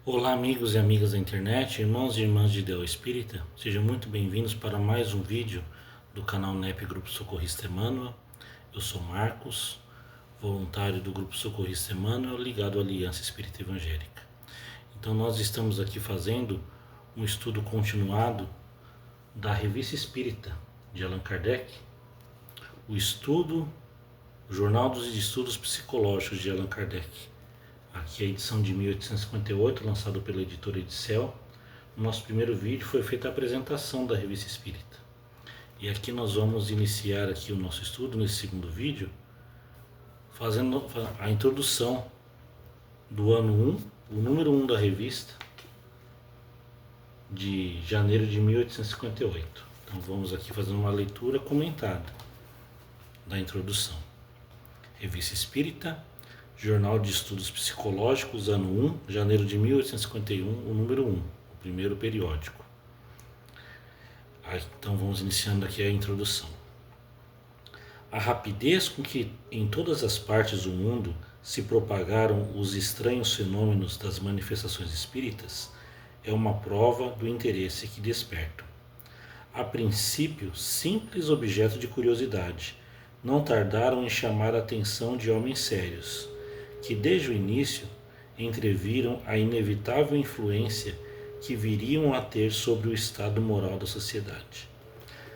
Olá, amigos e amigas da internet, irmãos e irmãs de Ideal Espírita, sejam muito bem-vindos para mais um vídeo do canal NEP Grupo Socorrista Emmanuel. Eu sou Marcos, voluntário do Grupo Socorrista Emmanuel, ligado à Aliança Espírita Evangélica. Então, nós estamos aqui fazendo um estudo continuado da Revista Espírita de Allan Kardec, o Jornal dos Estudos Psicológicos de Allan Kardec. Aqui é a edição de 1858, lançada pela editora Edicel. No nosso primeiro vídeo foi feita a apresentação da Revista Espírita. E aqui nós vamos iniciar aqui o nosso estudo, nesse segundo vídeo, fazendo a introdução do ano 1, o número 1 da revista, de janeiro de 1858. Então vamos aqui fazer uma leitura comentada da introdução. Revista Espírita, Jornal de Estudos Psicológicos, ano 1, janeiro de 1851, o número 1, o primeiro periódico. Então vamos iniciando aqui a introdução. A rapidez com que em todas as partes do mundo se propagaram os estranhos fenômenos das manifestações espíritas é uma prova do interesse que despertam. A princípio, simples objeto de curiosidade, não tardaram em chamar a atenção de homens sérios, que desde o início entreviram a inevitável influência que viriam a ter sobre o estado moral da sociedade.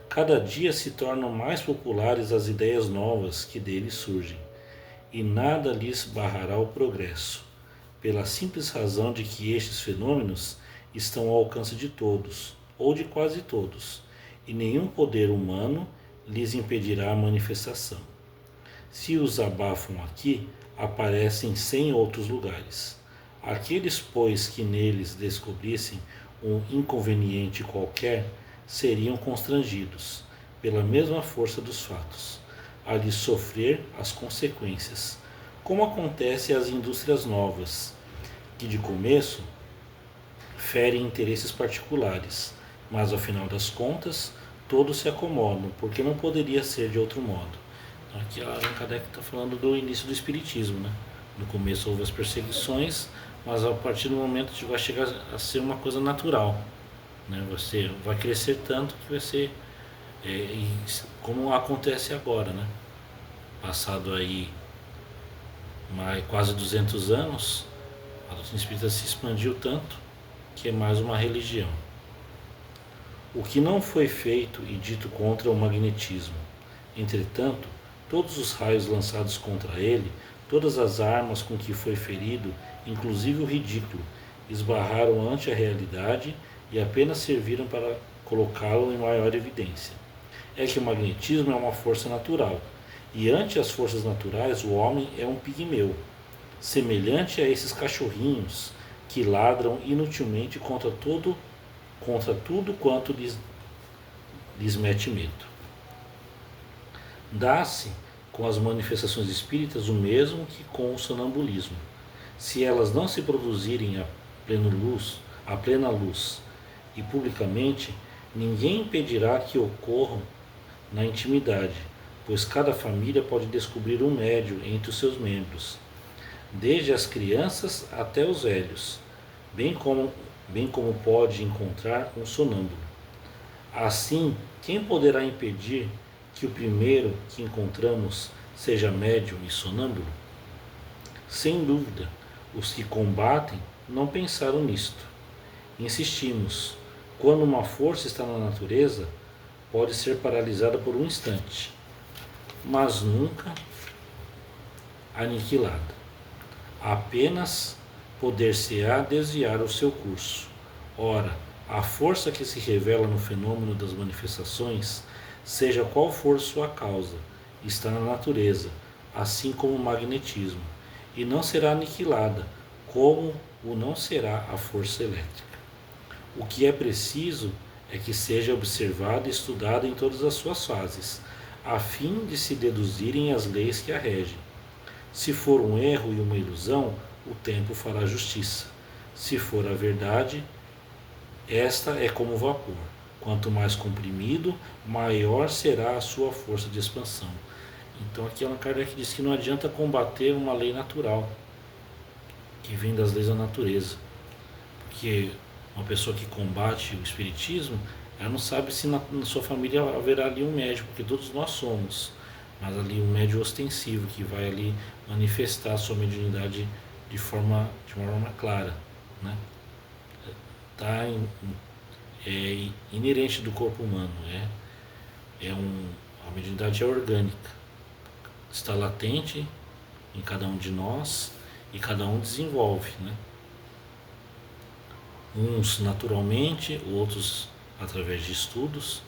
Cada dia se tornam mais populares as ideias novas que deles surgem, e nada lhes barrará o progresso, pela simples razão de que estes fenômenos estão ao alcance de todos, ou de quase todos, e nenhum poder humano lhes impedirá a manifestação. Se os abafam aqui, aparecem em outros lugares. Aqueles, pois, que neles descobrissem um inconveniente qualquer, seriam constrangidos, pela mesma força dos fatos, a lhes sofrer as consequências, como acontece às indústrias novas, que de começo ferem interesses particulares, mas ao final das contas todos se acomodam, porque não poderia ser de outro modo. Aqui Allan Kardec está falando do início do Espiritismo, né? No começo houve as perseguições, mas a partir do momento que vai chegar a ser uma coisa natural, né? Você vai crescer tanto que vai ser como acontece agora, né? Passado aí quase 200 anos, a doutrina espírita se expandiu tanto que é mais uma religião. O que não foi feito e dito contra o magnetismo, entretanto, todos os raios lançados contra ele, todas as armas com que foi ferido, inclusive o ridículo, esbarraram ante a realidade e apenas serviram para colocá-lo em maior evidência. É que o magnetismo é uma força natural, e ante as forças naturais o homem é um pigmeu, semelhante a esses cachorrinhos que ladram inutilmente contra tudo quanto lhes mete medo. Dá-se com as manifestações espíritas o mesmo que com o sonambulismo. Se elas não se produzirem a plena luz e publicamente, ninguém impedirá que ocorram na intimidade, pois cada família pode descobrir um médium entre os seus membros, desde as crianças até os velhos, bem como pode encontrar um sonâmbulo. Assim, quem poderá impedir que o primeiro que encontramos seja médium e sonâmbulo? Sem dúvida, os que combatem não pensaram nisto. Insistimos, quando uma força está na natureza, pode ser paralisada por um instante, mas nunca aniquilada. Apenas poder-se-á desviar o seu curso. Ora, a força que se revela no fenômeno das manifestações, seja qual for sua causa, está na natureza, assim como o magnetismo, e não será aniquilada, como o não será a força elétrica. O que é preciso é que seja observada e estudada em todas as suas fases, a fim de se deduzirem as leis que a regem. Se for um erro e uma ilusão, o tempo fará justiça. Se for a verdade, esta é como o vapor. Quanto mais comprimido, maior será a sua força de expansão. Então aqui Allan Kardec diz que não adianta combater uma lei natural, que vem das leis da natureza. Porque uma pessoa que combate o espiritismo, ela não sabe se na sua família haverá ali um médium, porque todos nós somos, mas ali um médium ostensivo que vai ali manifestar a sua mediunidade de uma forma clara, né? Tá inerente do corpo humano, a mediunidade é orgânica, está latente em cada um de nós e cada um desenvolve, né? Uns naturalmente, outros através de estudos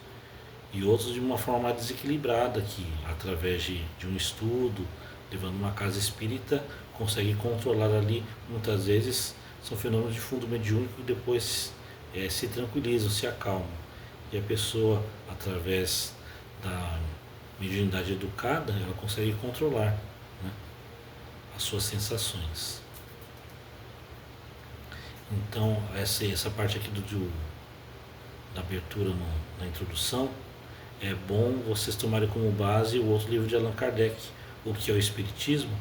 e outros de uma forma mais desequilibrada, que através de um estudo, levando uma casa espírita, consegue controlar ali. Muitas vezes são fenômenos de fundo mediúnico que depois se tranquilizam, se acalmam, e a pessoa, através da mediunidade educada, ela consegue controlar, né, as suas sensações. Então essa parte aqui da abertura na introdução, é bom vocês tomarem como base o outro livro de Allan Kardec, O que é o Espiritismo,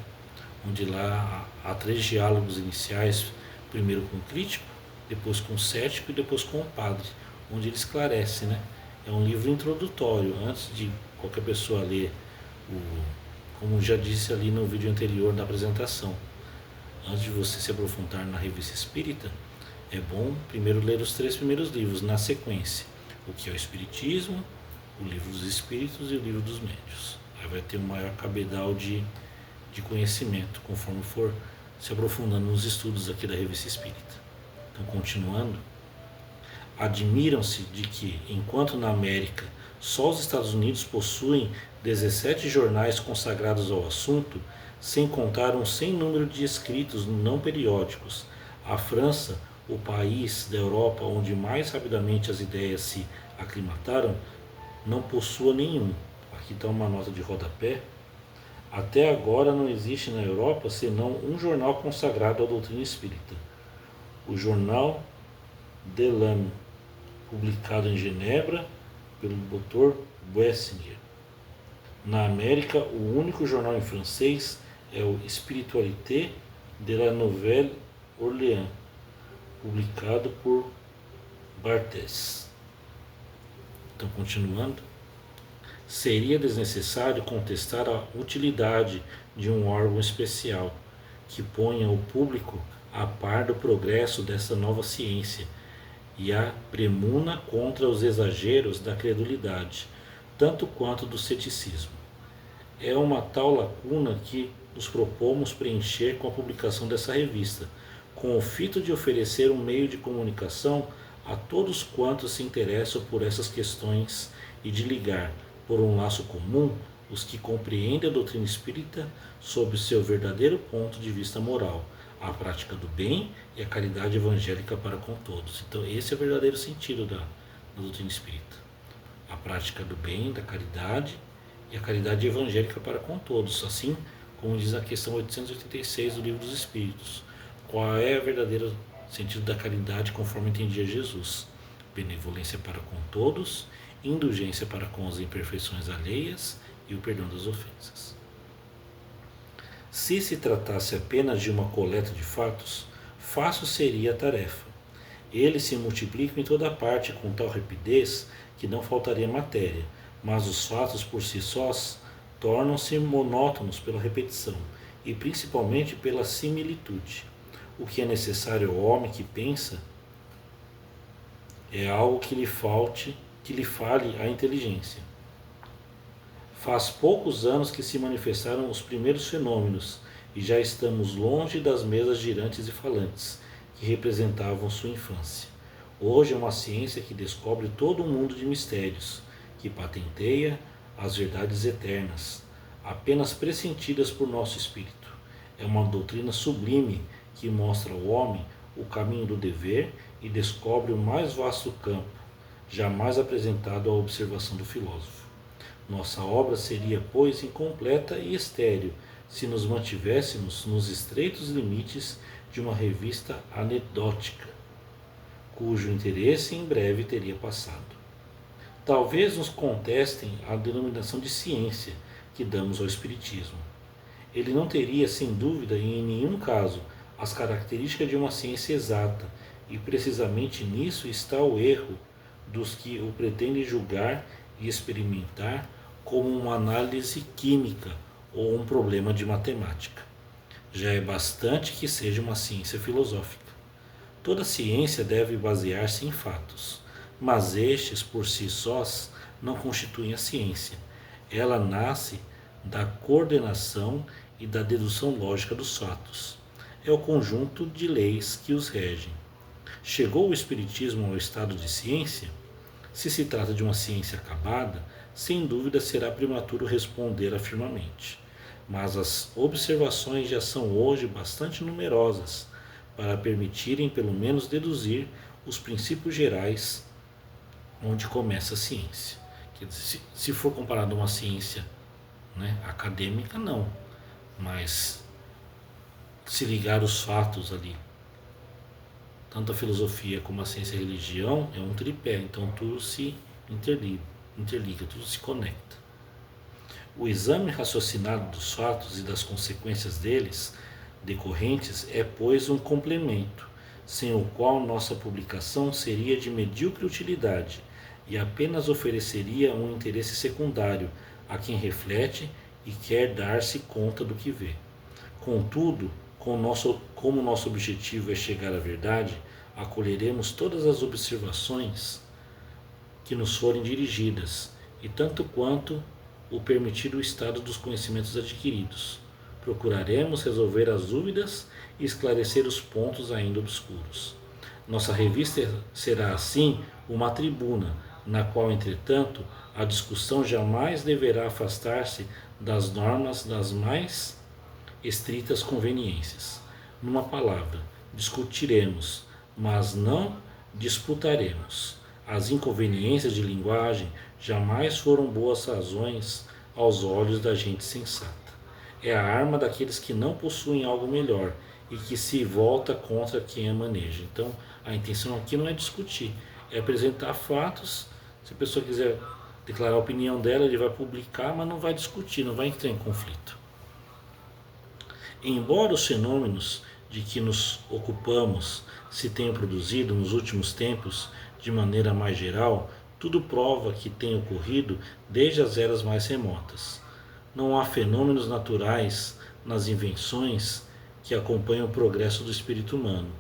onde lá há 3 diálogos iniciais, primeiro com o crítico, depois com o cético e depois com o padre, onde ele esclarece, né? É um livro introdutório, antes de qualquer pessoa ler, como já disse ali no vídeo anterior da apresentação, antes de você se aprofundar na Revista Espírita, é bom primeiro ler os 3 primeiros livros na sequência: O que é o Espiritismo, o Livro dos Espíritos e o Livro dos Médiuns. Aí vai ter um maior cabedal de conhecimento, conforme for se aprofundando nos estudos aqui da Revista Espírita. Então, continuando, admiram-se de que, enquanto na América só os Estados Unidos possuem 17 jornais consagrados ao assunto, sem contar um sem número de escritos não periódicos, a França, o país da Europa onde mais rapidamente as ideias se aclimataram, não possua nenhum. Aqui está uma nota de rodapé. Até agora não existe na Europa senão um jornal consagrado à doutrina espírita, o Jornal de l'Âme, publicado em Genebra pelo Dr. Boessinger. Na América, o único jornal em francês é o Spiritualité de la Nouvelle Orléans, publicado por Barthès. Então, continuando, seria desnecessário contestar a utilidade de um órgão especial que ponha o público a par do progresso dessa nova ciência e a premuna contra os exageros da credulidade, tanto quanto do ceticismo. É uma tal lacuna que nos propomos preencher com a publicação dessa revista, com o fito de oferecer um meio de comunicação a todos quantos se interessam por essas questões e de ligar, por um laço comum, os que compreendem a doutrina espírita sob seu verdadeiro ponto de vista moral, a prática do bem e a caridade evangélica para com todos. Então esse é o verdadeiro sentido da doutrina espírita. A prática do bem, da caridade e a caridade evangélica para com todos, assim como diz a questão 886 do Livro dos Espíritos. Qual é o verdadeiro sentido da caridade conforme entendia Jesus? Benevolência para com todos, indulgência para com as imperfeições alheias e o perdão das ofensas. Se se tratasse apenas de uma coleta de fatos, fácil seria a tarefa. Eles se multiplicam em toda parte com tal rapidez que não faltaria matéria, mas os fatos por si sós tornam-se monótonos pela repetição e principalmente pela similitude. O que é necessário ao homem que pensa é algo que lhe fale a inteligência. Faz poucos anos que se manifestaram os primeiros fenômenos e já estamos longe das mesas girantes e falantes que representavam sua infância. Hoje é uma ciência que descobre todo um mundo de mistérios, que patenteia as verdades eternas, apenas pressentidas por nosso espírito. É uma doutrina sublime que mostra ao homem o caminho do dever e descobre o mais vasto campo, jamais apresentado à observação do filósofo. Nossa obra seria, pois, incompleta e estéril se nos mantivéssemos nos estreitos limites de uma revista anedótica, cujo interesse em breve teria passado. Talvez nos contestem a denominação de ciência que damos ao Espiritismo. Ele não teria, sem dúvida e em nenhum caso, as características de uma ciência exata e precisamente nisso está o erro dos que o pretendem julgar e experimentar como uma análise química ou um problema de matemática. Já é bastante que seja uma ciência filosófica. Toda ciência deve basear-se em fatos, mas estes por si sós não constituem a ciência. Ela nasce da coordenação e da dedução lógica dos fatos. É o conjunto de leis que os regem. Chegou o Espiritismo ao estado de ciência? Se se trata de uma ciência acabada, sem dúvida será prematuro responder afirmativamente. Mas as observações já são hoje bastante numerosas para permitirem pelo menos deduzir os princípios gerais onde começa a ciência. Quer dizer, se for comparado a uma ciência, né, acadêmica, não. Mas se ligar os fatos ali, tanto a filosofia como a ciência e a religião, é um tripé, então tudo se interliga, tudo se conecta. O exame raciocinado dos fatos e das consequências deles decorrentes é, pois, um complemento, sem o qual nossa publicação seria de medíocre utilidade e apenas ofereceria um interesse secundário a quem reflete e quer dar-se conta do que vê. Contudo, como nosso objetivo é chegar à verdade, acolheremos todas as observações que nos forem dirigidas, e tanto quanto o permitir o estado dos conhecimentos adquiridos. Procuraremos resolver as dúvidas e esclarecer os pontos ainda obscuros. Nossa revista será, assim, uma tribuna, na qual, entretanto, a discussão jamais deverá afastar-se das normas das mais estritas conveniências. Numa palavra, discutiremos, mas não disputaremos. As inconveniências de linguagem jamais foram boas razões aos olhos da gente sensata. É a arma daqueles que não possuem algo melhor e que se volta contra quem a maneja. Então, a intenção aqui não é discutir, é apresentar fatos. Se a pessoa quiser declarar a opinião dela, ele vai publicar, mas não vai discutir, não vai entrar em conflito. Embora os fenômenos de que nos ocupamos se tenham produzido nos últimos tempos de maneira mais geral, tudo prova que tem ocorrido desde as eras mais remotas. Não há fenômenos naturais nas invenções que acompanham o progresso do espírito humano.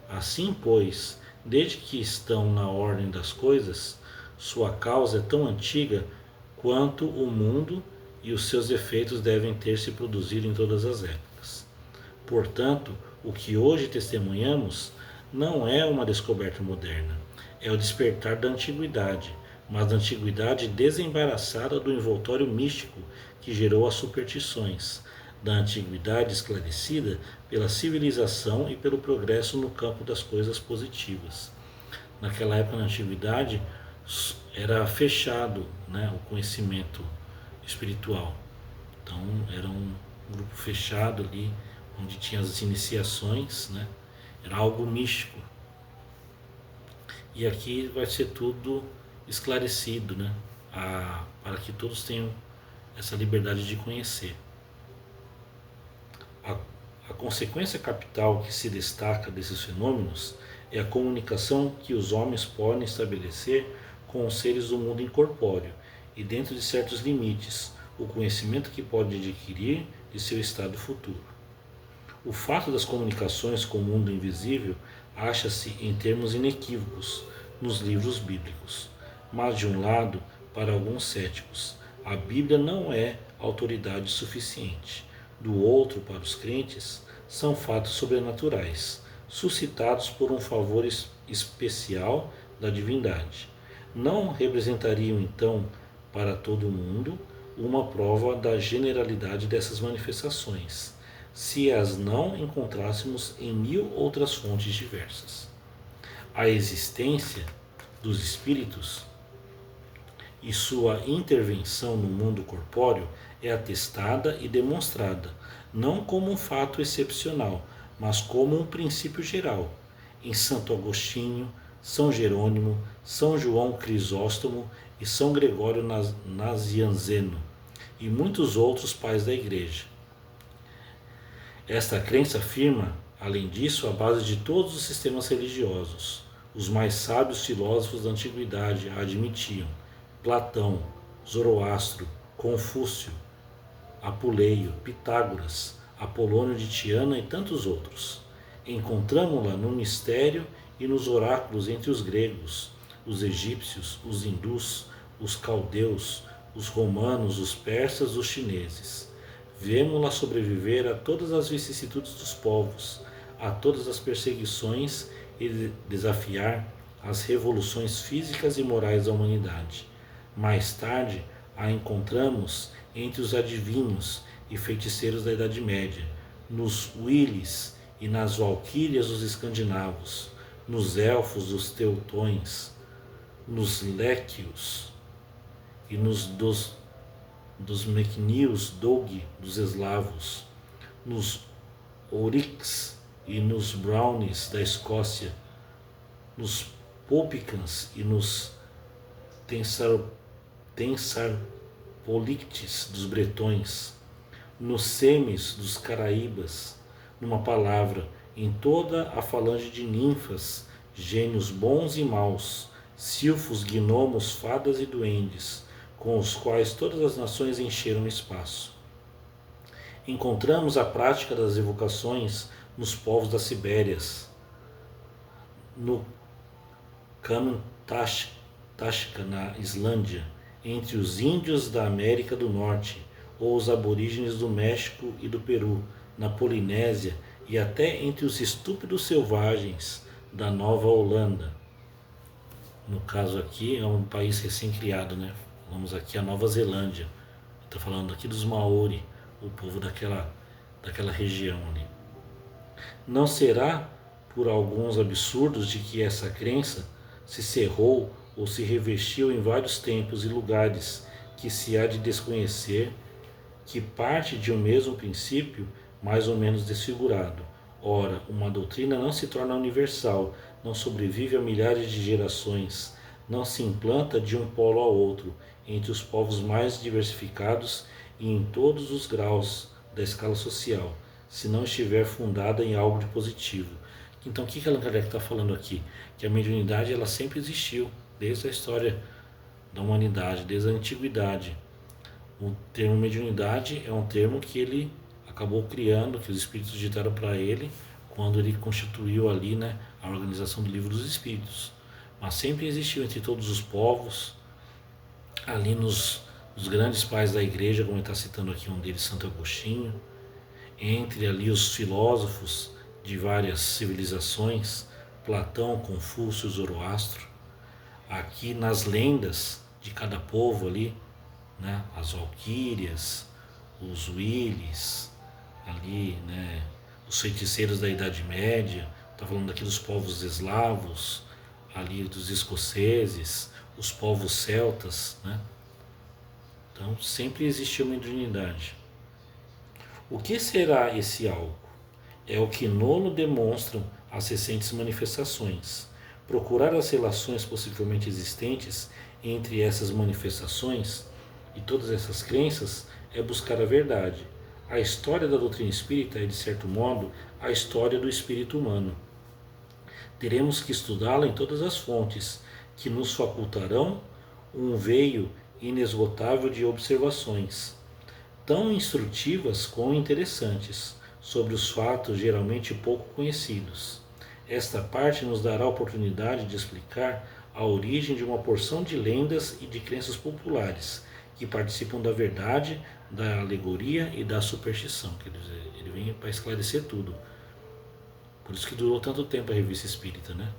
Assim, pois, desde que estão na ordem das coisas, sua causa é tão antiga quanto o mundo e os seus efeitos devem ter se produzido em todas as épocas. Portanto, o que hoje testemunhamos não é uma descoberta moderna, é o despertar da antiguidade, mas da antiguidade desembaraçada do envoltório místico que gerou as superstições, da antiguidade esclarecida pela civilização e pelo progresso no campo das coisas positivas. Naquela época, na antiguidade, era fechado, né, o conhecimento espiritual. Então, era um grupo fechado ali, onde tinha as iniciações, né? Era algo místico. E aqui vai ser tudo esclarecido, né? Para que todos tenham essa liberdade de conhecer. A consequência capital que se destaca desses fenômenos é a comunicação que os homens podem estabelecer com os seres do mundo incorpóreo e, dentro de certos limites, o conhecimento que pode adquirir de seu estado futuro. O fato das comunicações com o mundo invisível acha-se em termos inequívocos nos livros bíblicos. Mas, de um lado, para alguns céticos, a Bíblia não é autoridade suficiente. Do outro, para os crentes, são fatos sobrenaturais, suscitados por um favor especial da divindade. Não representariam, então, para todo o mundo, uma prova da generalidade dessas manifestações, se as não encontrássemos em 1000 outras fontes diversas. A existência dos espíritos e sua intervenção no mundo corpóreo é atestada e demonstrada, não como um fato excepcional, mas como um princípio geral, em Santo Agostinho, São Jerônimo, São João Crisóstomo e São Gregório Nazianzeno, e muitos outros pais da Igreja. Esta crença afirma Além disso, a base de todos os sistemas religiosos. Os mais sábios filósofos da antiguidade a admitiam: Platão, Zoroastro, Confúcio, Apuleio, Pitágoras, Apolônio de Tiana e tantos outros. Encontramo-la no mistério e nos oráculos entre os gregos, os egípcios, os hindus, os caldeus, os romanos, os persas, os chineses. Vemo-la sobreviver a todas as vicissitudes dos povos, a todas as perseguições e desafiar as revoluções físicas e morais da humanidade. Mais tarde, a encontramos entre os adivinhos e feiticeiros da Idade Média, nos Wilis e nas valquírias dos escandinavos, nos elfos dos teutões, nos léquios e nos dos Mecnios Doug dos eslavos, nos Oryx e nos Brownies da Escócia, nos Popicans e nos Tensarpolictes dos bretões, nos Semes dos Caraíbas, numa palavra, em toda a falange de ninfas, gênios bons e maus, silfos, gnomos, fadas e duendes, com os quais todas as nações encheram o espaço. Encontramos a prática das evocações nos povos das Sibérias, no Kamchatka, na Islândia, entre os índios da América do Norte, ou os aborígenes do México e do Peru, na Polinésia e até entre os estúpidos selvagens da Nova Holanda. No caso aqui é um país recém-criado, né? Vamos aqui a Nova Zelândia. Estou falando aqui dos Maori, o povo daquela região ali. Não será por alguns absurdos de que essa crença se cerrou ou se revestiu em vários tempos e lugares que se há de desconhecer, que parte de um mesmo princípio mais ou menos desfigurado. Ora, uma doutrina não se torna universal, não sobrevive a milhares de gerações, não se implanta de um polo ao outro, entre os povos mais diversificados e em todos os graus da escala social, se não estiver fundada em algo de positivo. Então, o que Allan Kardec está falando aqui? Que a mediunidade ela sempre existiu, desde a história da humanidade, desde a antiguidade. O termo mediunidade é um termo que ele acabou criando, que os espíritos ditaram para ele, quando ele constituiu ali, né, a organização do Livro dos Espíritos. Mas sempre existiu entre todos os povos, ali nos grandes pais da igreja, como ele está citando aqui um deles, Santo Agostinho, entre ali os filósofos de várias civilizações, Platão, Confúcio, Zoroastro, aqui nas lendas de cada povo ali, né, as valquírias, os Wilis, ali, né, os feiticeiros da Idade Média, está falando aqui dos povos eslavos, ali dos escoceses, os povos celtas, né? Então sempre existiu uma mediunidade. O que será esse algo? É o que nolo demonstram as recentes manifestações. Procurar as relações possivelmente existentes entre essas manifestações e todas essas crenças é buscar a verdade. A história da doutrina espírita é, de certo modo, a história do espírito humano. Teremos que estudá-la em todas as fontes, que nos facultarão um veio inesgotável de observações, tão instrutivas como interessantes, sobre os fatos geralmente pouco conhecidos. Esta parte nos dará a oportunidade de explicar a origem de uma porção de lendas e de crenças populares, que participam da verdade, da alegoria e da superstição. Quer dizer, ele vem para esclarecer tudo. Por isso que durou tanto tempo a Revista Espírita, né?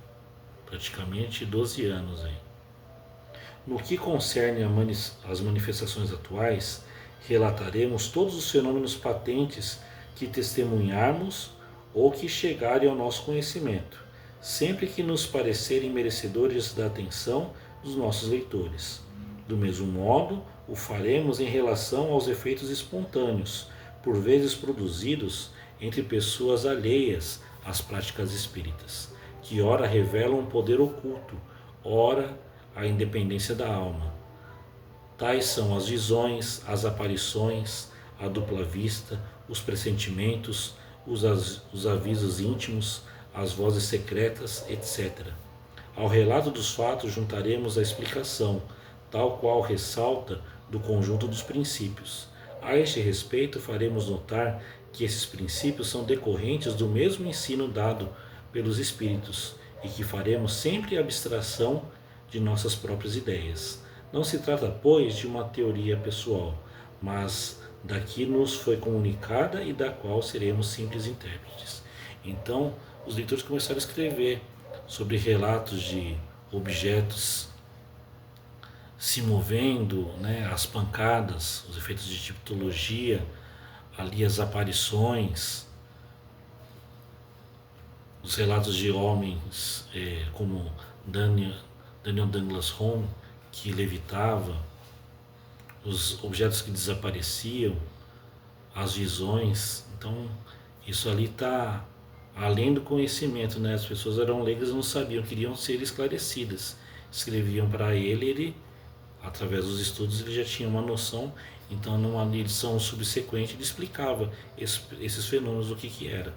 Praticamente 12 anos aí. No que concerne às manifestações atuais, relataremos todos os fenômenos patentes que testemunharmos ou que chegarem ao nosso conhecimento, sempre que nos parecerem merecedores da atenção dos nossos leitores. Do mesmo modo, o faremos em relação aos efeitos espontâneos, por vezes produzidos entre pessoas alheias às práticas espíritas, que ora revelam um poder oculto, ora a independência da alma. Tais são as visões, as aparições, a dupla vista, os pressentimentos, os avisos íntimos, as vozes secretas, etc. Ao relato dos fatos juntaremos a explicação, tal qual ressalta do conjunto dos princípios. A este respeito, faremos notar que esses princípios são decorrentes do mesmo ensino dado pelos Espíritos e que faremos sempre abstração de nossas próprias ideias. Não se trata, pois, de uma teoria pessoal, mas da que nos foi comunicada e da qual seremos simples intérpretes. Então, os leitores começaram a escrever sobre relatos de objetos se movendo, né, as pancadas, os efeitos de tipologia, ali as aparições, os relatos de homens como Daniel Douglas Home, que levitava, os objetos que desapareciam, as visões. Então, isso ali está além do conhecimento, né? As pessoas eram leigas e não sabiam, queriam ser esclarecidas. Escreviam para ele, através dos estudos, ele já tinha uma noção. Então, numa edição subsequente, ele explicava esses fenômenos, o que era.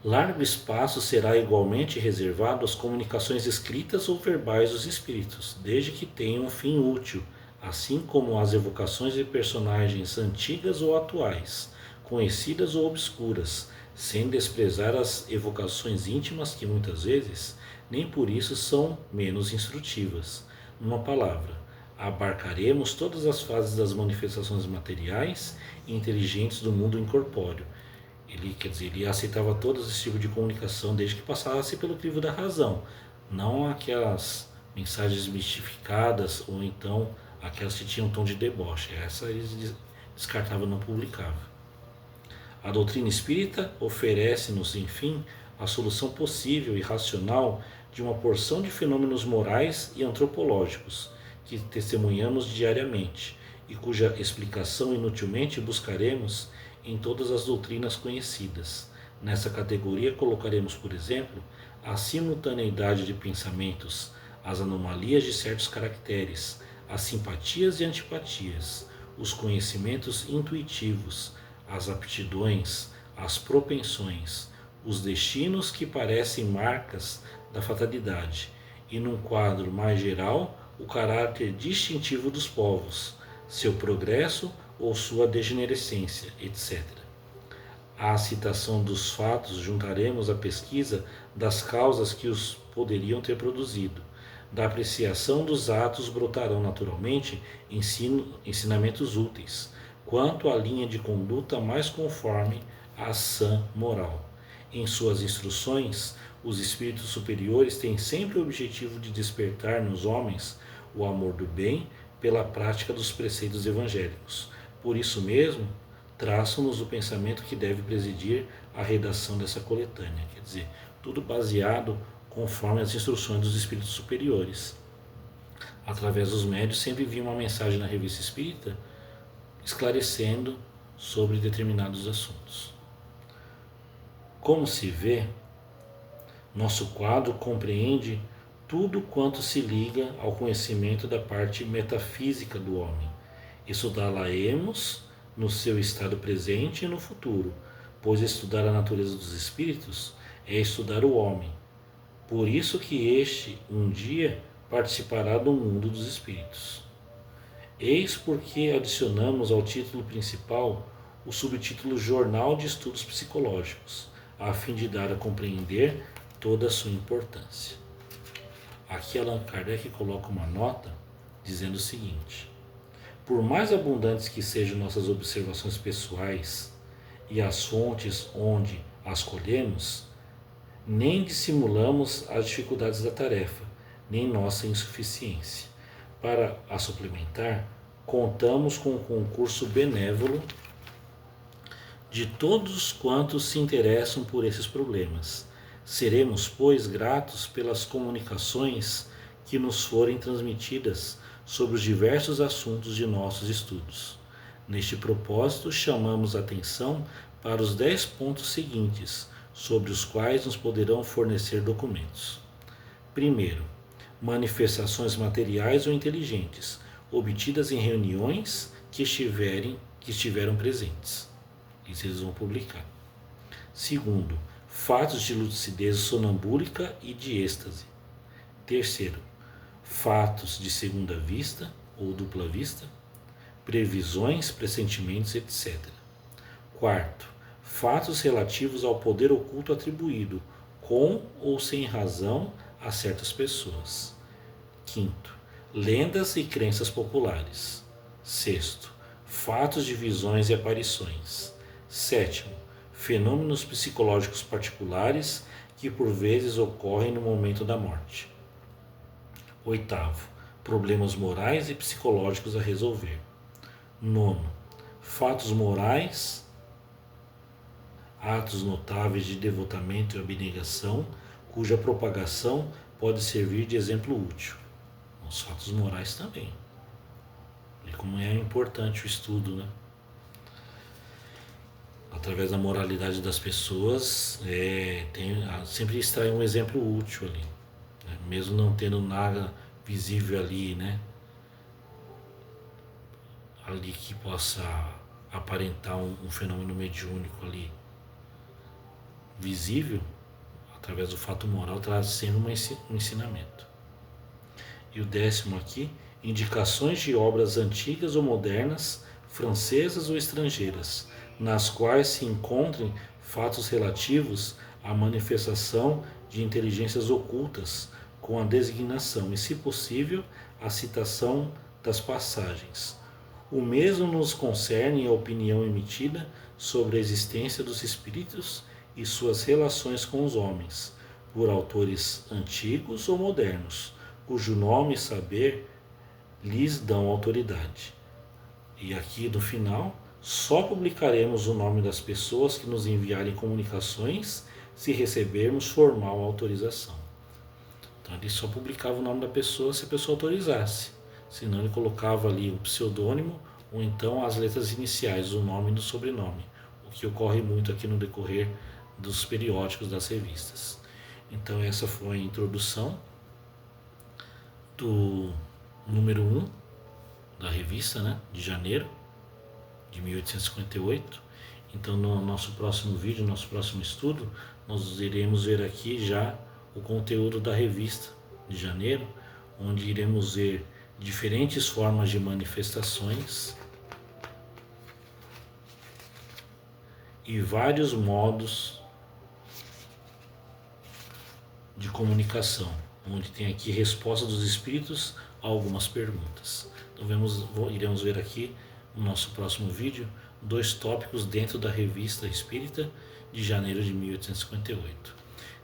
Largo espaço será igualmente reservado às comunicações escritas ou verbais dos espíritos, desde que tenham um fim útil, assim como às evocações de personagens antigas ou atuais, conhecidas ou obscuras, sem desprezar as evocações íntimas que muitas vezes nem por isso são menos instrutivas. Numa palavra, abarcaremos todas as fases das manifestações materiais e inteligentes do mundo incorpóreo. Ele aceitava todo esse tipo de comunicação desde que passasse pelo crivo da razão, não aquelas mensagens mistificadas ou então aquelas que tinham um tom de deboche. Essa eles descartavam, não publicavam. A doutrina espírita oferece-nos, enfim, a solução possível e racional de uma porção de fenômenos morais e antropológicos que testemunhamos diariamente e cuja explicação inutilmente buscaremos em todas as doutrinas conhecidas. Nessa categoria colocaremos, por exemplo, a simultaneidade de pensamentos, as anomalias de certos caracteres, as simpatias e antipatias, os conhecimentos intuitivos, as aptidões, as propensões, os destinos que parecem marcas da fatalidade, e num quadro mais geral, o caráter distintivo dos povos, seu progresso ou sua degenerescência, etc. À citação dos fatos juntaremos a pesquisa das causas que os poderiam ter produzido. Da apreciação dos atos brotarão naturalmente ensinamentos úteis, quanto à linha de conduta mais conforme à sã moral. Em suas instruções, os espíritos superiores têm sempre o objetivo de despertar nos homens o amor do bem pela prática dos preceitos evangélicos. Por isso mesmo, traçam-nos o pensamento que deve presidir a redação dessa coletânea, quer dizer, tudo baseado conforme as instruções dos espíritos superiores. Através dos médios sempre vinha uma mensagem na revista espírita esclarecendo sobre determinados assuntos. Como se vê, nosso quadro compreende tudo quanto se liga ao conhecimento da parte metafísica do homem. Estudá-la-emos no seu estado presente e no futuro, pois estudar a natureza dos espíritos é estudar o homem. Por isso que este um dia participará do mundo dos espíritos. Eis porque adicionamos ao título principal o subtítulo Jornal de Estudos Psicológicos, a fim de dar a compreender toda a sua importância. Aqui Allan Kardec coloca uma nota dizendo o seguinte: por mais abundantes que sejam nossas observações pessoais e as fontes onde as colhemos, nem dissimulamos as dificuldades da tarefa, nem nossa insuficiência. Para a suplementar, contamos com o concurso benévolo de todos quantos se interessam por esses problemas. Seremos, pois, gratos pelas comunicações que nos forem transmitidas sobre os diversos assuntos de nossos estudos. Neste propósito, chamamos a atenção para os 10 pontos seguintes, sobre os quais nos poderão fornecer documentos. Primeiro, manifestações materiais ou inteligentes, obtidas em reuniões que estiveram presentes. Isso eles vão publicar. Segundo, fatos de lucidez sonambúlica e de êxtase. Terceiro, fatos de segunda vista ou dupla vista, previsões, pressentimentos, etc. Quarto, fatos relativos ao poder oculto atribuído, com ou sem razão, a certas pessoas. Quinto, lendas e crenças populares. Sexto, fatos de visões e aparições. Sétimo, fenômenos psicológicos particulares que por vezes ocorrem no momento da morte. Oitavo, problemas morais e psicológicos a resolver. Nono, fatos morais, atos notáveis de devotamento e abnegação, cuja propagação pode servir de exemplo útil. Os fatos morais também. E como é importante o estudo, né? Através da moralidade das pessoas, sempre extrai um exemplo útil ali, né? Mesmo não tendo nada visível ali, né? Ali que possa aparentar um fenômeno mediúnico ali visível, através do fato moral, traz sempre um ensinamento. E o 10º aqui, indicações de obras antigas ou modernas, francesas ou estrangeiras, nas quais se encontrem fatos relativos à manifestação de inteligências ocultas, com a designação e, se possível, a citação das passagens. O mesmo nos concerne a opinião emitida sobre a existência dos espíritos e suas relações com os homens, por autores antigos ou modernos, cujo nome e saber lhes dão autoridade. E aqui no final, só publicaremos o nome das pessoas que nos enviarem comunicações se recebermos formal autorização. Então ele só publicava o nome da pessoa se a pessoa autorizasse. Senão ele colocava ali o pseudônimo ou então as letras iniciais, o nome e do sobrenome, o que ocorre muito aqui no decorrer dos periódicos das revistas. Então essa foi a introdução do número 1 da revista, né, de janeiro de 1858. Então no nosso próximo vídeo, nosso próximo estudo, nós iremos ver aqui já o conteúdo da revista de janeiro, onde iremos ver diferentes formas de manifestações e vários modos de comunicação, onde tem aqui resposta dos espíritos a algumas perguntas. Então iremos ver aqui no nosso próximo vídeo 2 tópicos dentro da revista Espírita de janeiro de 1858.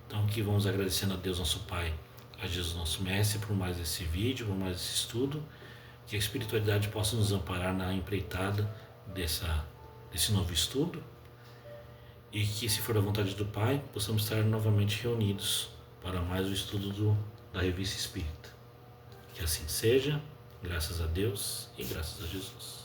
Então aqui vamos agradecendo a Deus nosso Pai, a Jesus nosso Mestre, por mais esse vídeo, por mais esse estudo, que a espiritualidade possa nos amparar na empreitada desse novo estudo, e que, se for da vontade do Pai, possamos estar novamente reunidos para mais o estudo da Revista Espírita. Que assim seja, graças a Deus e graças a Jesus.